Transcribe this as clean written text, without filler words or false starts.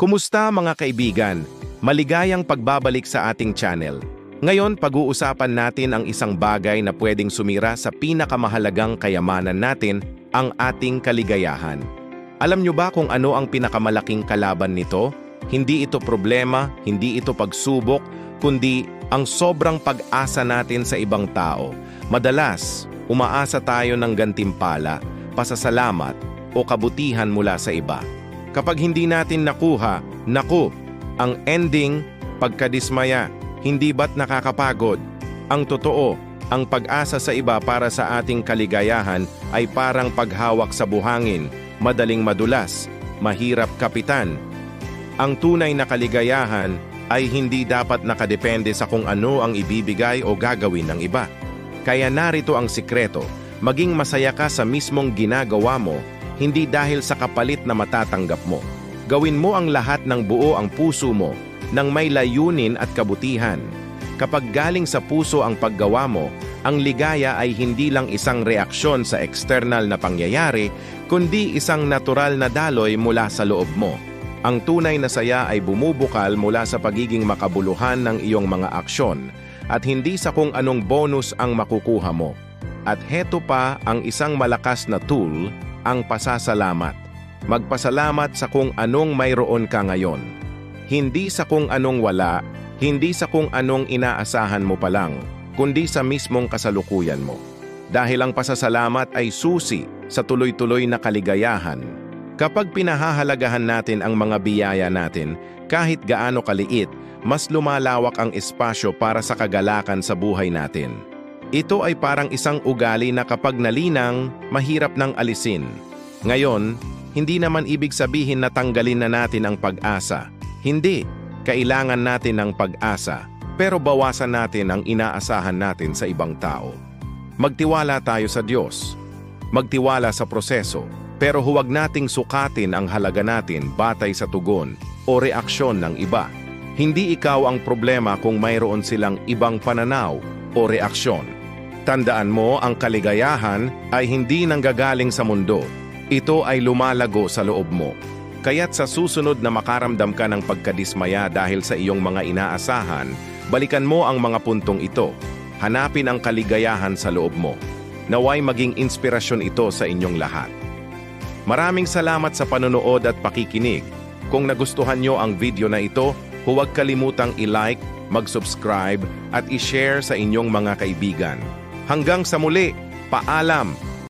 Kumusta mga kaibigan? Maligayang pagbabalik sa ating channel. Ngayon, pag-uusapan natin ang isang bagay na pwedeng sumira sa pinakamahalagang kayamanan natin, ang ating kaligayahan. Alam nyo ba kung ano ang pinakamalaking kalaban nito? Hindi ito problema, hindi ito pagsubok, kundi ang sobrang pag-asa natin sa ibang tao. Madalas, umaasa tayo ng gantimpala, pasasalamat o kabutihan mula sa iba. Kapag hindi natin nakuha, ang ending, pagkadismaya, hindi ba't nakakapagod? Ang totoo, ang pag-asa sa iba para sa ating kaligayahan ay parang paghawak sa buhangin, madaling madulas, mahirap kapitan. Ang tunay na kaligayahan ay hindi dapat nakadepende sa kung ano ang ibibigay o gagawin ng iba. Kaya narito ang sikreto, maging masaya ka sa mismong ginagawa mo, hindi dahil sa kapalit na matatanggap mo. Gawin mo ang lahat ng buo ang puso mo, nang may layunin at kabutihan. Kapag galing sa puso ang paggawa mo, ang ligaya ay hindi lang isang reaksyon sa external na pangyayari, kundi isang natural na daloy mula sa loob mo. Ang tunay na saya ay bumubukal mula sa pagiging makabuluhan ng iyong mga aksyon, at hindi sa kung anong bonus ang makukuha mo. At heto pa ang isang malakas na tool, ang pasasalamat. Magpasalamat sa kung anong mayroon ka ngayon. Hindi sa kung anong wala, hindi sa kung anong inaasahan mo pa lang, kundi sa mismong kasalukuyan mo. Dahil ang pasasalamat ay susi sa tuloy-tuloy na kaligayahan. Kapag pinahahalagahan natin ang mga biyaya natin, kahit gaano kaliit, mas lumalawak ang espasyo para sa kagalakan sa buhay natin. Ito ay parang isang ugali na kapag nalinang, mahirap nang alisin. Ngayon, hindi naman ibig sabihin na tanggalin na natin ang pag-asa. Hindi, kailangan natin ng pag-asa, pero bawasan natin ang inaasahan natin sa ibang tao. Magtiwala tayo sa Diyos. Magtiwala sa proseso, pero huwag nating sukatin ang halaga natin batay sa tugon o reaksyon ng iba. Hindi ikaw ang problema kung mayroon silang ibang pananaw o reaksyon. Tandaan mo, ang kaligayahan ay hindi nanggagaling sa mundo. Ito ay lumalago sa loob mo. Kaya't sa susunod na makaramdam ka ng pagkadismaya dahil sa iyong mga inaasahan, balikan mo ang mga puntong ito. Hanapin ang kaligayahan sa loob mo. Naway maging inspirasyon ito sa inyong lahat. Maraming salamat sa panonood at pakikinig. Kung nagustuhan nyo ang video na ito, huwag kalimutang i-like, mag-subscribe at i-share sa inyong mga kaibigan. Hanggang sa muli, paalam!